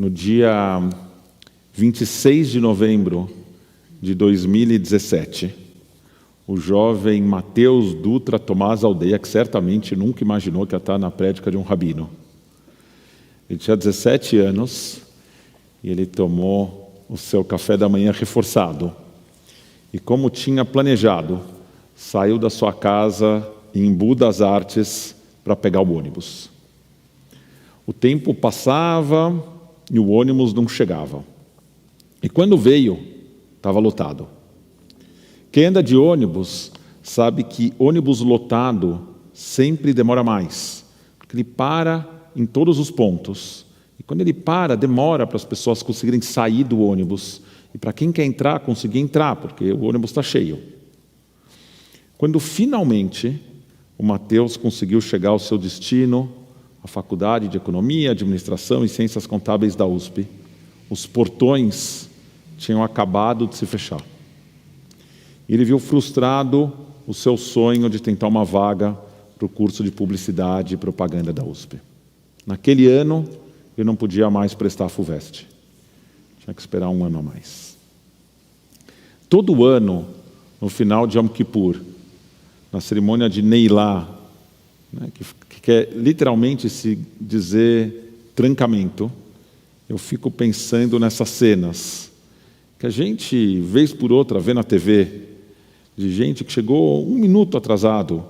no dia 26 de novembro de 2017, o jovem Mateus Dutra Tomás Aldeia, que certamente nunca imaginou que ia estar na prédica de um rabino. Ele tinha 17 anos e ele tomou o seu café da manhã reforçado. E como tinha planejado, saiu da sua casa em Embu das Artes para pegar o ônibus. O tempo passava e o ônibus não chegava. E quando veio, estava lotado. Quem anda de ônibus sabe que ônibus lotado sempre demora mais, porque ele para em todos os pontos. E quando ele para, demora para as pessoas conseguirem sair do ônibus. E para quem quer entrar, conseguir entrar, porque o ônibus está cheio. Quando finalmente o Mateus conseguiu chegar ao seu destino, a Faculdade de Economia, Administração e Ciências Contábeis da USP, os portões tinham acabado de se fechar. Ele viu frustrado o seu sonho de tentar uma vaga para o curso de Publicidade e Propaganda da USP. Naquele ano, ele não podia mais prestar a FUVEST. Tinha que esperar um ano a mais. Todo ano, no final de Yom Kippur, na cerimônia de Neilá, que quer literalmente se dizer trancamento, eu fico pensando nessas cenas que a gente, vez por outra, vê na TV, de gente que chegou 1 minuto atrasado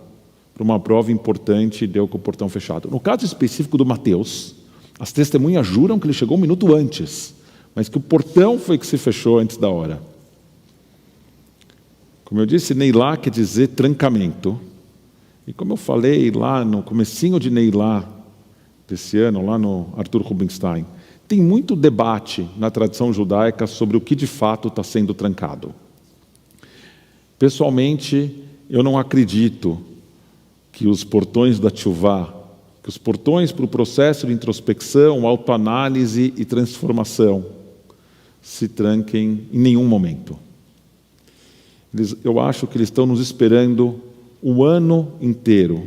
para uma prova importante e deu com o portão fechado. No caso específico do Mateus, as testemunhas juram que ele chegou 1 minuto antes, mas que o portão foi que se fechou antes da hora. Como eu disse, Neilá quer dizer trancamento. E como eu falei lá no comecinho de Neilá, desse ano, lá no Arthur Rubinstein, tem muito debate na tradição judaica sobre o que de fato está sendo trancado. Pessoalmente, eu não acredito que os portões da Teshuvá, que os portões para o processo de introspecção, autoanálise e transformação se tranquem em nenhum momento. Eu acho que eles estão nos esperando o ano inteiro,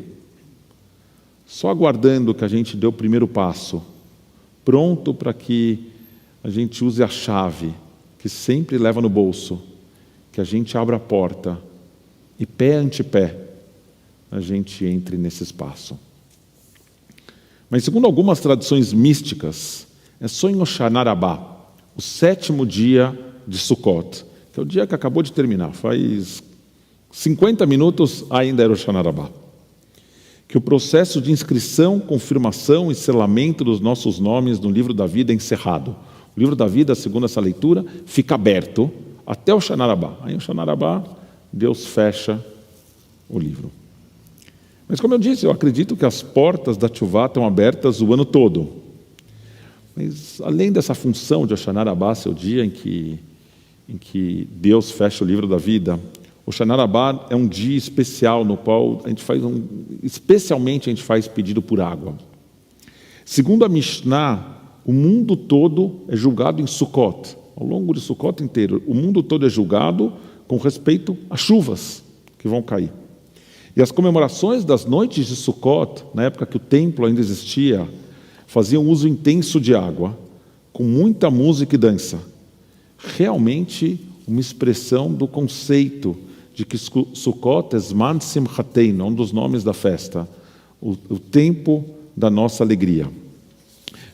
só aguardando que a gente dê o primeiro passo, pronto para que a gente use a chave, que sempre leva no bolso, que a gente abra a porta e pé ante pé a gente entre nesse espaço. Mas segundo algumas tradições místicas, é só em Hoshana Rabbah, o 7º dia de Sukkot, que é o dia que acabou de terminar, faz 50 minutos ainda era Hoshana Rabbah, que o processo de inscrição, confirmação e selamento dos nossos nomes no livro da vida é encerrado. O livro da vida, segundo essa leitura, fica aberto até Hoshana Rabbah. Aí, Hoshana Rabbah, Deus fecha o livro. Mas, como eu disse, eu acredito que as portas da Teshuvá estão abertas o ano todo. Mas, além dessa função de Hoshana Rabbah ser o dia em que Deus fecha o livro da vida, Hoshana Rabbah é um dia especial no qual a gente especialmente a gente faz pedido por água. Segundo a Mishnah, o mundo todo é julgado em Sukkot. Ao longo de Sukkot inteiro, o mundo todo é julgado com respeito às chuvas que vão cair. E as comemorações das noites de Sukkot, na época que o templo ainda existia, faziam uso intenso de água, com muita música e dança. Realmente uma expressão do conceito de que Sukkot é Zman Simchateinu, um dos nomes da festa, o tempo da nossa alegria.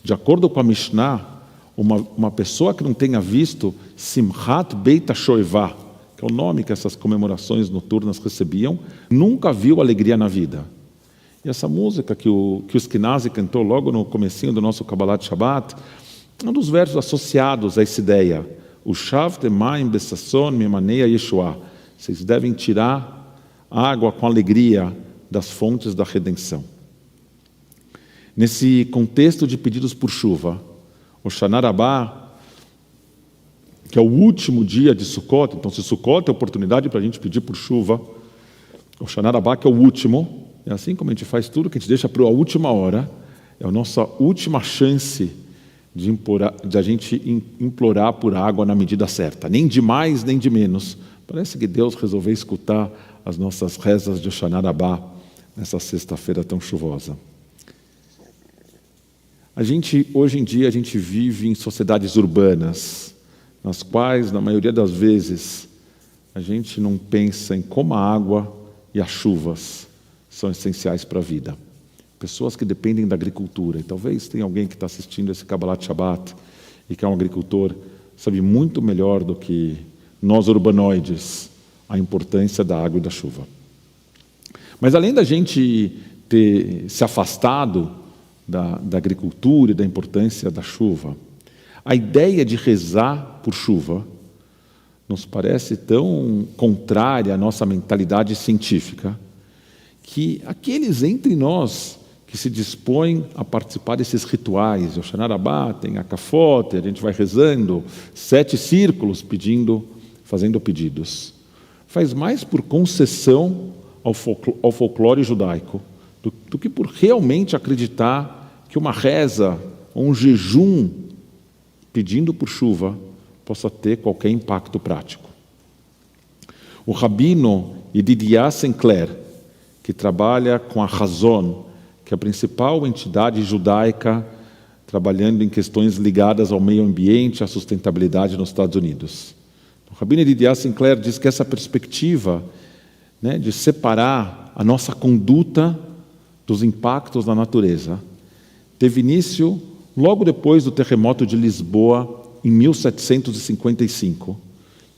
De acordo com a Mishnah, uma pessoa que não tenha visto Simchat Beit HaShoevah, que é o nome que essas comemorações noturnas recebiam, nunca viu alegria na vida. E essa música que o Eskenazi cantou logo no comecinho do nosso Kabbalat Shabbat, é um dos versos associados a essa ideia. O Shavte Maim Besasson Mimaneia Yeshua. Vocês devem tirar água com alegria das fontes da redenção. Nesse contexto de pedidos por chuva, Hoshana Rabbah, que é o último dia de Sukkot, então se Sukkot é a oportunidade para a gente pedir por chuva, Hoshana Rabbah, que é o último, é assim como a gente faz tudo que a gente deixa para a última hora, é a nossa última chance de a gente implorar por água na medida certa, nem de mais nem de menos. Parece que Deus resolveu escutar as nossas rezas de Hoshana Rabbah nessa sexta-feira tão chuvosa. Hoje em dia, a gente vive em sociedades urbanas, nas quais, na maioria das vezes, a gente não pensa em como a água e as chuvas são essenciais para a vida. Pessoas que dependem da agricultura. E talvez tenha alguém que está assistindo esse Kabbalat Shabbat e que é um agricultor, sabe muito melhor do que nós urbanoides a importância da água e da chuva. Mas além da gente ter se afastado da agricultura e da importância da chuva, a ideia de rezar por chuva nos parece tão contrária à nossa mentalidade científica que aqueles entre nós que se dispõem a participar desses rituais, o Shana Rabbah, tem a Kafot, a gente vai rezando 7 círculos fazendo pedidos, faz mais por concessão ao folclore judaico do que por realmente acreditar que uma reza ou um jejum pedindo por chuva possa ter qualquer impacto prático. O rabino Yedidiah Sinclair, que trabalha com a Hazon, que é a principal entidade judaica trabalhando em questões ligadas ao meio ambiente e à sustentabilidade nos Estados Unidos. O rabino Yedidiah Sinclair diz que essa perspectiva, de separar a nossa conduta dos impactos da natureza teve início logo depois do terremoto de Lisboa, em 1755,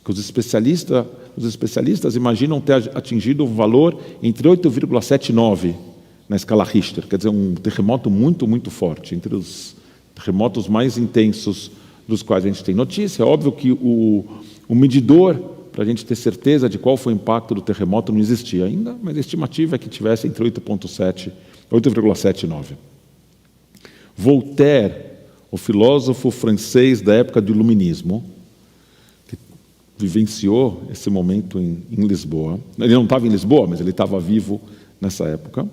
que os especialistas imaginam ter atingido um valor entre 8,79 na escala Richter, quer dizer, um terremoto muito, muito forte, entre os terremotos mais intensos dos quais a gente tem notícia. É óbvio que o medidor, para a gente ter certeza de qual foi o impacto do terremoto, não existia ainda, mas a estimativa é que tivesse entre 8,7 e 8,79. Voltaire, o filósofo francês da época do Iluminismo, que vivenciou esse momento em Lisboa. Ele não estava em Lisboa, mas ele estava vivo nessa época.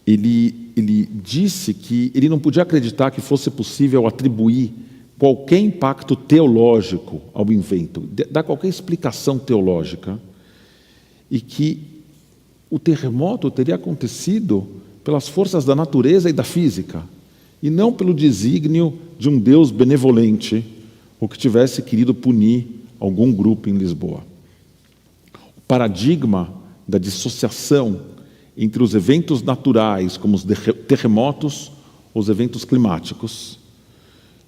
Ele disse que ele não podia acreditar que fosse possível atribuir qualquer impacto teológico ao invento, dar qualquer explicação teológica, e que o terremoto teria acontecido pelas forças da natureza e da física, e não pelo desígnio de um Deus benevolente ou que tivesse querido punir algum grupo em Lisboa. O paradigma da dissociação entre os eventos naturais, como os terremotos, ou os eventos climáticos,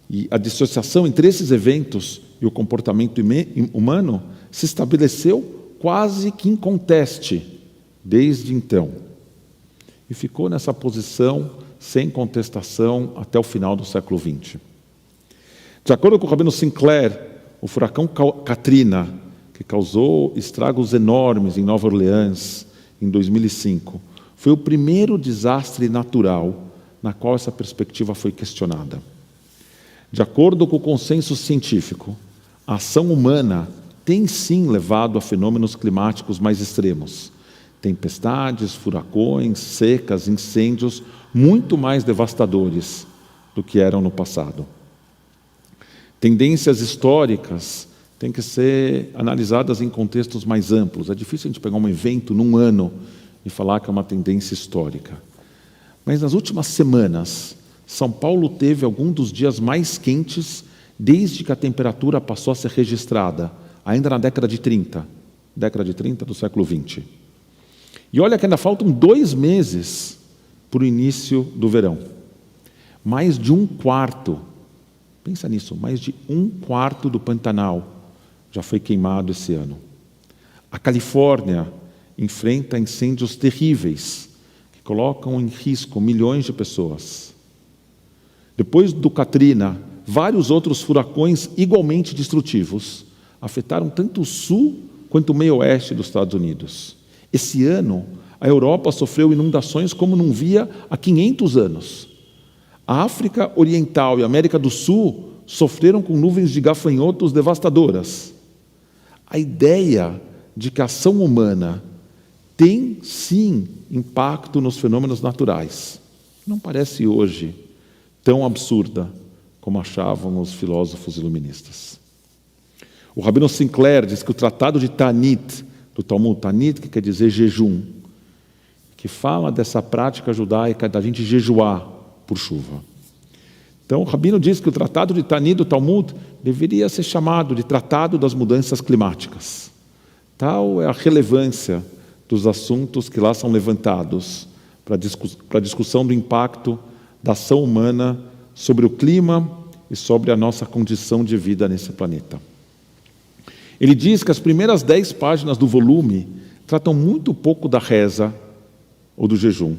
e a dissociação entre esses eventos e o comportamento humano se estabeleceu quase que inconteste desde então. E ficou nessa posição sem contestação até o final do século XX. De acordo com o rabino Sinclair, o furacão Katrina, que causou estragos enormes em Nova Orleans em 2005, foi o primeiro desastre natural na qual essa perspectiva foi questionada. De acordo com o consenso científico, a ação humana tem sim levado a fenômenos climáticos mais extremos, tempestades, furacões, secas, incêndios muito mais devastadores do que eram no passado. Tendências históricas têm que ser analisadas em contextos mais amplos. É difícil a gente pegar um evento num ano e falar que é uma tendência histórica. Mas nas últimas semanas, São Paulo teve algum dos dias mais quentes desde que a temperatura passou a ser registrada, ainda na década de 30 do século XX. E olha que ainda faltam 2 meses para o início do verão. Mais de 1/4, pensa nisso, mais de 1/4 do Pantanal já foi queimado esse ano. A Califórnia enfrenta incêndios terríveis que colocam em risco milhões de pessoas. Depois do Katrina, vários outros furacões igualmente destrutivos afetaram tanto o sul quanto o meio-oeste dos Estados Unidos. Esse ano, a Europa sofreu inundações como não via há 500 anos. A África Oriental e a América do Sul sofreram com nuvens de gafanhotos devastadoras. A ideia de que a ação humana tem, sim, impacto nos fenômenos naturais não parece hoje tão absurda como achavam os filósofos iluministas. O rabino Sinclair diz que o tratado de Tanit, do Talmud Tanit, que quer dizer jejum, que fala dessa prática judaica da gente jejuar por chuva. Então, o Rabino diz que o Tratado de Ta'anit do Talmud deveria ser chamado de Tratado das Mudanças Climáticas. Tal é a relevância dos assuntos que lá são levantados para a discussão do impacto da ação humana sobre o clima e sobre a nossa condição de vida nesse planeta. Ele diz que as primeiras 10 páginas do volume tratam muito pouco da reza ou do jejum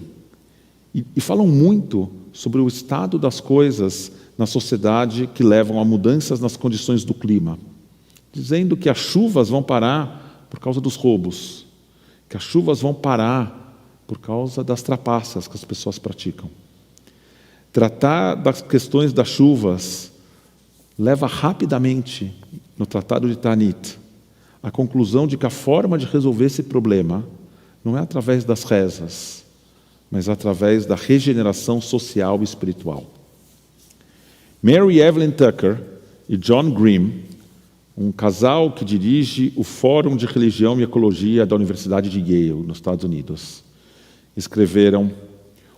e falam muito sobre o estado das coisas na sociedade que levam a mudanças nas condições do clima, dizendo que as chuvas vão parar por causa dos roubos, que as chuvas vão parar por causa das trapaças que as pessoas praticam. Tratar das questões das chuvas leva rapidamente, no Tratado de Ta'anit, à conclusão de que a forma de resolver esse problema não é através das rezas, mas através da regeneração social e espiritual. Mary Evelyn Tucker e John Grimm, um casal que dirige o Fórum de Religião e Ecologia da Universidade de Yale, nos Estados Unidos, escreveram: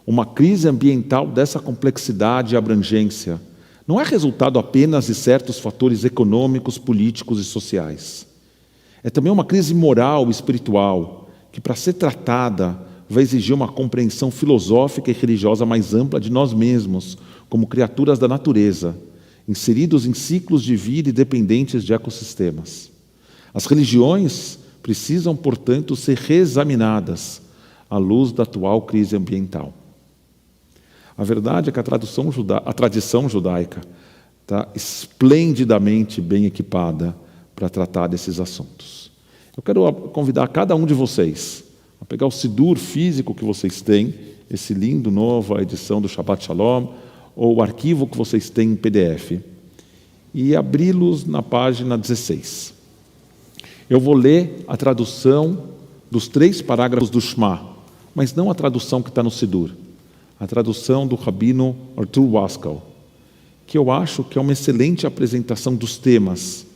uma crise ambiental dessa complexidade e abrangência não é resultado apenas de certos fatores econômicos, políticos e sociais. É também uma crise moral e espiritual que, para ser tratada, vai exigir uma compreensão filosófica e religiosa mais ampla de nós mesmos, como criaturas da natureza, inseridos em ciclos de vida e dependentes de ecossistemas. As religiões precisam, portanto, ser reexaminadas à luz da atual crise ambiental. A verdade é que a tradição judaica está esplendidamente bem equipada para tratar desses assuntos. Eu quero convidar cada um de vocês a pegar o Sidur físico que vocês têm, esse lindo novo, a edição do Shabbat Shalom, ou o arquivo que vocês têm em PDF, e abri-los na página 16. Eu vou ler a tradução dos 3 parágrafos do Shema, mas não a tradução que está no Sidur, a tradução do Rabino Arthur Waskow, que eu acho que é uma excelente apresentação dos temas,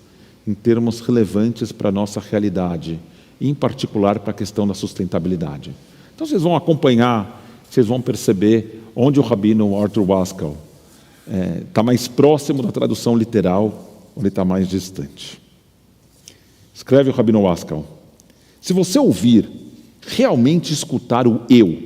em termos relevantes para a nossa realidade, e em particular para a questão da sustentabilidade. Então vocês vão acompanhar, vocês vão perceber onde o Rabino Arthur Waskow está mais próximo da tradução literal, ou ele está mais distante. Escreve o Rabino Waskow: se você ouvir, realmente escutar o eu,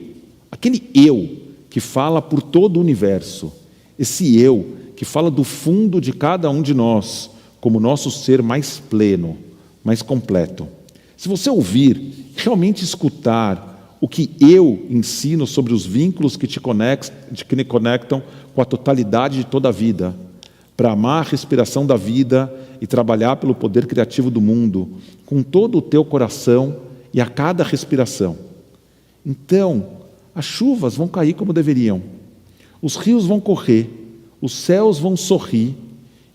aquele eu que fala por todo o universo, esse eu que fala do fundo de cada um de nós, como nosso ser mais pleno, mais completo. Se você ouvir, realmente escutar o que eu ensino sobre os vínculos que te conectam com a totalidade de toda a vida, para amar a respiração da vida e trabalhar pelo poder criativo do mundo, com todo o teu coração e a cada respiração. Então, as chuvas vão cair como deveriam, os rios vão correr, os céus vão sorrir,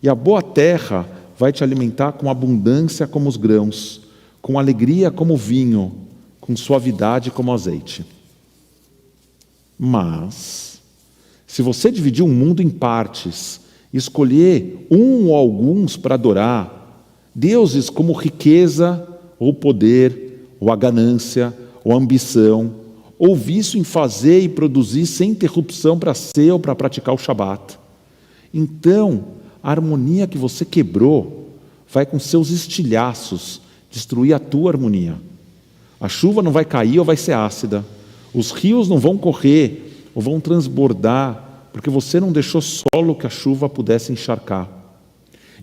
e a boa terra vai te alimentar com abundância como os grãos, com alegria como o vinho, com suavidade como o azeite. Mas, se você dividir o mundo em partes e escolher um ou alguns para adorar, deuses como riqueza ou poder, ou a ganância, ou a ambição, ou vício em fazer e produzir sem interrupção para ser ou para praticar o Shabat, então a harmonia que você quebrou vai com seus estilhaços destruir a tua harmonia. A chuva não vai cair ou vai ser ácida. Os rios não vão correr ou vão transbordar, porque você não deixou solo que a chuva pudesse encharcar.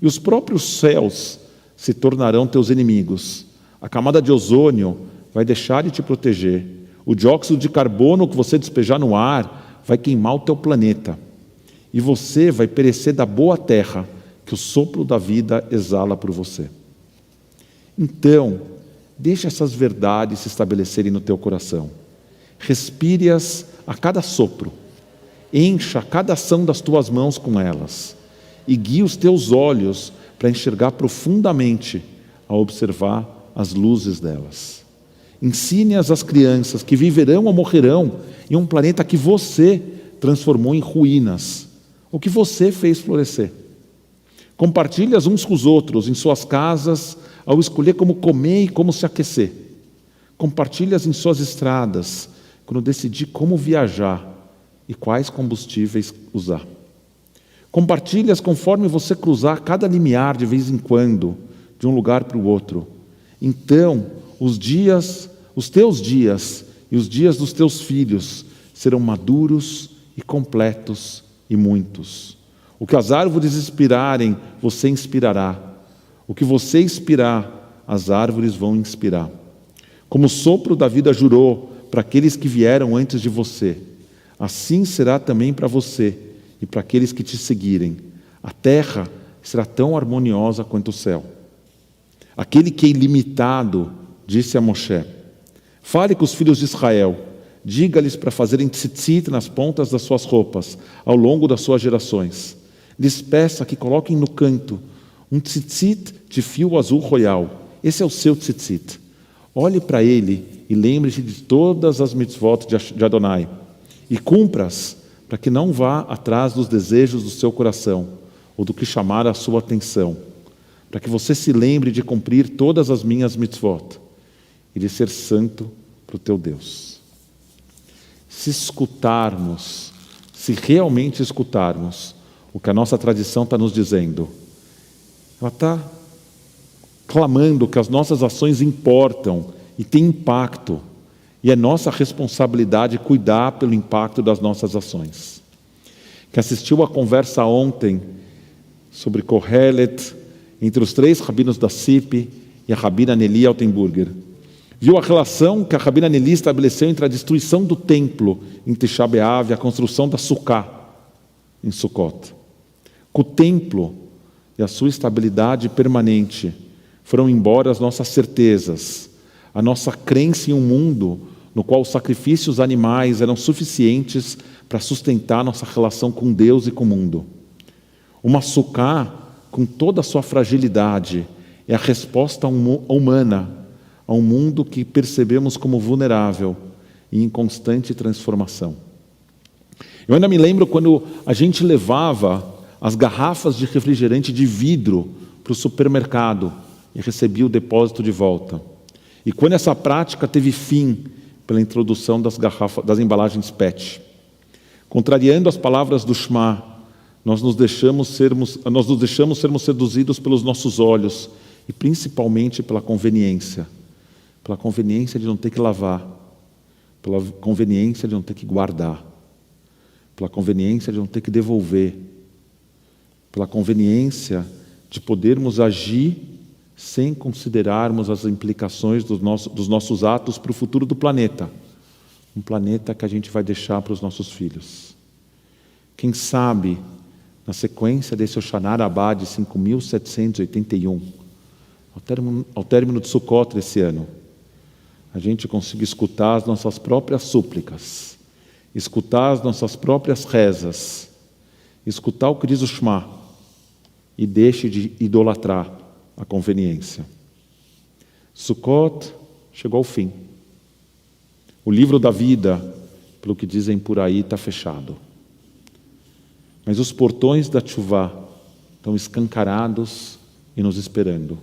E os próprios céus se tornarão teus inimigos. A camada de ozônio vai deixar de te proteger. O dióxido de carbono que você despejar no ar vai queimar o teu planeta. E você vai perecer da boa terra que o sopro da vida exala por você. Então, deixa essas verdades se estabelecerem no teu coração. Respire-as a cada sopro. Encha cada ação das tuas mãos com elas. E guie os teus olhos para enxergar profundamente a observar as luzes delas. Ensine-as às crianças que viverão ou morrerão em um planeta que você transformou em ruínas, o que você fez florescer. Compartilhe-as uns com os outros em suas casas, ao escolher como comer e como se aquecer. Compartilhe-as em suas estradas, quando decidir como viajar e quais combustíveis usar. Compartilhe-as conforme você cruzar cada limiar de vez em quando, de um lugar para o outro. Então, os teus dias e os dias dos teus filhos serão maduros e completos e muitos. O que as árvores inspirarem, você inspirará. O que você inspirar, as árvores vão inspirar. Como o sopro da vida jurou para aqueles que vieram antes de você, assim será também para você e para aqueles que te seguirem. A terra será tão harmoniosa quanto o céu. Aquele que é ilimitado disse a Moshe: fale com os filhos de Israel, diga-lhes para fazerem tzitzit nas pontas das suas roupas, ao longo das suas gerações. Lhes peça que coloquem no canto um tzitzit de fio azul royal. Esse é o seu tzitzit. Olhe para ele e lembre-se de todas as mitzvot de Adonai e cumpra-as, para que não vá atrás dos desejos do seu coração ou do que chamar a sua atenção, para que você se lembre de cumprir todas as minhas mitzvot e de ser santo para o teu Deus. Se escutarmos, se realmente escutarmos o que a nossa tradição está nos dizendo, ela está clamando que as nossas ações importam e têm impacto, e é nossa responsabilidade cuidar pelo impacto das nossas ações. Quem assistiu a conversa ontem sobre Kohelet, entre os 3 rabinos da CIP e a rabina Nelly Altenburger, viu a relação que a rabina Nelly estabeleceu entre a destruição do templo em Tisha B'Av e a construção da Sukkah em Sukkot. Com o templo e a sua estabilidade permanente foram embora as nossas certezas, a nossa crença em um mundo no qual os sacrifícios animais eram suficientes para sustentar nossa relação com Deus e com o mundo. Uma Sukkah, com toda a sua fragilidade, é a resposta humana a um mundo que percebemos como vulnerável e em constante transformação. Eu ainda me lembro quando a gente levava as garrafas de refrigerante de vidro para o supermercado e recebia o depósito de volta. E quando essa prática teve fim pela introdução das embalagens PET. Contrariando as palavras do Shema, nós nos deixamos sermos seduzidos pelos nossos olhos e principalmente pela conveniência de não ter que lavar, pela conveniência de não ter que guardar, pela conveniência de não ter que devolver, pela conveniência de podermos agir sem considerarmos as implicações dos nossos atos para o futuro do planeta. Um planeta que a gente vai deixar para os nossos filhos. Quem sabe, na sequência desse Hoshana Rabbah de 5.781, ao término de Sukkot desse ano, a gente consiga escutar as nossas próprias súplicas, escutar as nossas próprias rezas, escutar o que diz o Shema e deixe de idolatrar a conveniência. Sukkot chegou ao fim. O livro da vida, pelo que dizem por aí, está fechado. Mas os portões da Teshuvah estão escancarados e nos esperando.